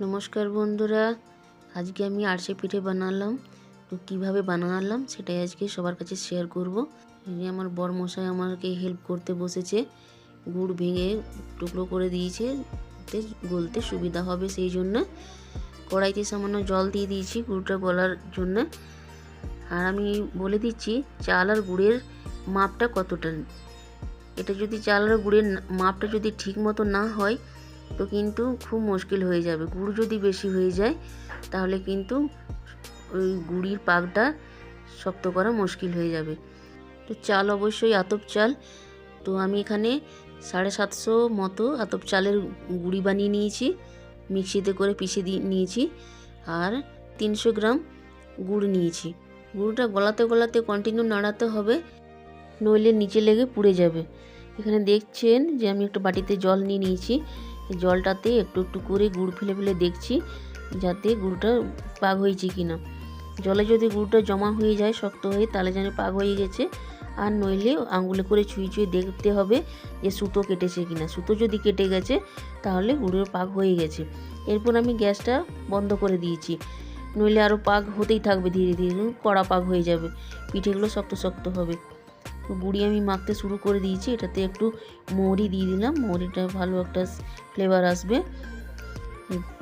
নমস্কার বন্ধুরা, আজকে আমি আরশে পিঠে বানালাম। তো কিভাবে বানালাম সেটাই আজকে সবার কাছে শেয়ার করব। আমার বরমশাই আমাকে হেল্প করতে বসেছে, গুড় ভেঙে টুকরো করে দিয়েছে, গলতে সুবিধা হবে সেই জন্য। কড়াইতে সামান্য জল দিয়ে দিয়েছি গুড়টা গলার জন্য। আর আমি বলে দিচ্ছি চাল আর গুড়ের মাপটা কতটা। এটা যদি চাল আর গুড়ের মাপটা যদি ঠিক মতো না হয় তো কিন্তু খুব মুশকিল হয়ে যাবে। গুড় যদি বেশি হয়ে যায় তাহলে কিন্তু ওই গুড়ির পাকটা শক্ত করা মুশকিল হয়ে যাবে। তো চাল অবশ্যই আতপ চাল। তো আমি এখানে 750 মতো আতপ চালের গুঁড়ি বানিয়ে নিয়েছি, মিক্সিতে করে পিষে নিয়েছি। আর 300 গ্রাম গুড় নিয়েছি। গুড়টা গলাতে গলাতে কন্টিনিউ নাড়াতে হবে, নইলে নিচে লেগে পুড়ে যাবে। এখানে দেখছেন যে আমি একটা বাটিতে জল নিয়ে নিয়েছি। জলটাতে একটু একটু করে গুড় ফেলে ফেলে দেখছি যাতে গুড়টা পাক হয়েছে কিনা। জলে যদি গুড়টা জমা হয়ে যায় শক্ত হয়ে তাহলে যেন পাক হয়ে গেছে, আর নইলে আঙুলে করে ছুঁয়ে ছুঁয়ে দেখতে হবে যে সুতো কেটেছে কিনা। সুতো যদি কেটে গেছে তাহলে গুড়ের পাক হয়ে গেছে। এরপর আমি গ্যাসটা বন্ধ করে দিয়েছি, নইলে আরও পাক হতেই থাকবে, ধীরে ধীরে কড়া পাক হয়ে যাবে, পিঠেগুলো শক্ত শক্ত হবে। তো গুঁড়ি আমি মাখতে শুরু করে দিয়েছি। এটাতে একটু মৌরি দিয়ে দিলাম, মৌরিটা ভালো একটা ফ্লেভার আসবে।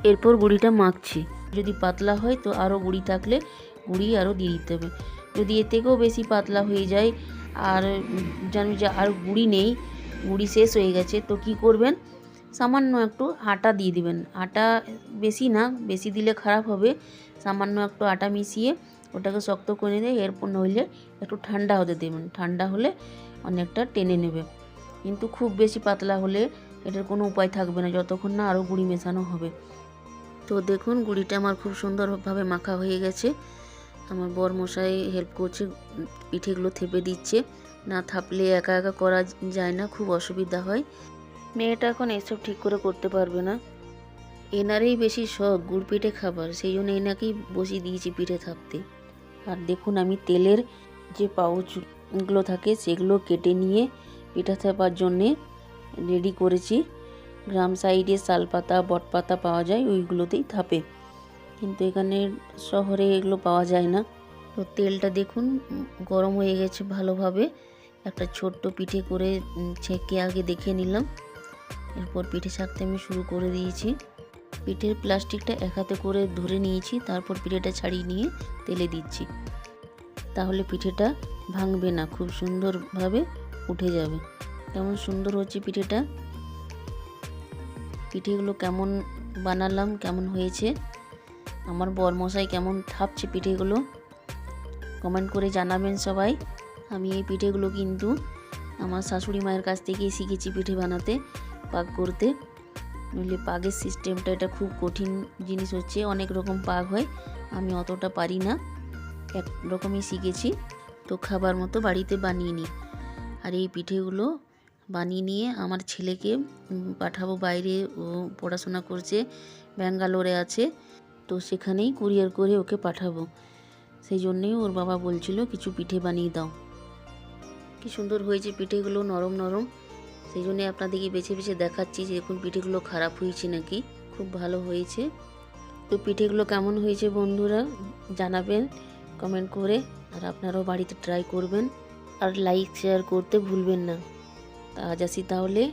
এরপর গুঁড়িটা মাখছি। যদি পাতলা হয় তো আরও গুঁড়ি থাকলে গুঁড়ি আরও দিয়ে দিতে হবে। যদি এর থেকেও বেশি পাতলা হয়ে যায় আর জানি যে আর গুঁড়ি নেই, গুঁড়ি শেষ হয়ে গেছে, তো কি করবেন, সামান্য একটু আটা দিয়ে দিবেন। আটা বেশি না, বেশি দিলে খারাপ হবে। সামান্য একটু আটা মিশিয়ে ওটাকে শক্ত করে দেয়। এরপর নইলে একটু ঠান্ডা হতে দেবেন, ঠান্ডা হলে অনেকটা টেনে নেবে। কিন্তু খুব বেশি পাতলা হলে এটার কোনো উপায় থাকবে না যতক্ষণ না আরও গুঁড়ি মেশানো হবে। তো দেখুন গুঁড়িটা আমার খুব সুন্দরভাবে মাখা হয়ে গেছে। আমার বরমশাই হেল্প করছে, পিঠেগুলো থেপে দিচ্ছে। না থাপলে একা একা করা যায় না, খুব অসুবিধা হয়। মেয়েটা এখন এসব ঠিক করে করতে পারবে না। এনারই বেশি শখ গুড় পিঠে খাবার, সেই জন্য এনাকেই বসিয়ে দিয়েছি পিঠে থাপতে। আর দেখুন আমি তেলের যে পাউচগুলো থাকে সেগুলো কেটে নিয়ে পিঠা থাপার জন্যে রেডি করেছি। গ্রাম সাইডে শালপাতা বটপাতা পাওয়া যায়, ওইগুলোতেই থাপে, কিন্তু এখানে শহরে এগুলো পাওয়া যায় না। তো তেলটা দেখুন গরম হয়ে গেছে ভালোভাবে। একটা ছোট্ট পিঠে করে ছেঁকে আগে দেখে নিলাম। এরপর পিঠে ছাঁকতে আমি শুরু করে দিয়েছি। পিঠের প্লাস্টিকটা এক হাতে করে ধরে নিয়েছি, তারপর পিঠেটা ছাড়িয়ে নিয়ে তেলে দিচ্ছি। তাহলে পিঠেটা ভাঙবে না, খুব সুন্দরভাবে উঠে যাবে। কেমন সুন্দর হচ্ছে পিঠেটা। পিঠেগুলো কেমন বানালাম, কেমন হয়েছে, আমার বরমশাই কেমন থাপছে পিঠেগুলো, কমেন্ট করে জানাবেন সবাই। আমি এই পিঠেগুলো কিন্তু আমার শাশুড়ি মায়ের কাছ থেকেই শিখেছি পিঠে বানাতে, পাক করতে। নইলে পাকের সিস্টেমটা এটা খুব কঠিন জিনিস হচ্ছে, অনেক রকম পাক হয়, আমি অতটা পারি না, এক রকমই শিখেছি। তো খাবার মতো বাড়িতে বানিয়ে নিই। আর এই পিঠেগুলো বানিয়ে নিয়ে আমার ছেলেকে পাঠাবো বাইরে, ও পড়াশোনা করছে, ব্যাঙ্গালোরে আছে, তো সেখানেই কুরিয়ার করে ওকে পাঠাবো। সেই জন্যেই ওর বাবা বলছিল কিছু পিঠে বানিয়ে দাও। কি সুন্দর হয়েছে পিঠেগুলো, নরম নরম। সেই জন্যে আপনাদেরকে বেছে বেছে দেখাচ্ছি যে দেখুন পিঠেগুলো খারাপ হয়েছে নাকি। খুব ভালো হয়েছে। তো পিঠেগুলো কেমন হয়েছে বন্ধুরা জানাবেন কমেন্ট করে। আর আপনারাও বাড়িতে ট্রাই করবেন, আর লাইক শেয়ার করতে ভুলবেন না। আজ আসি তাহলে।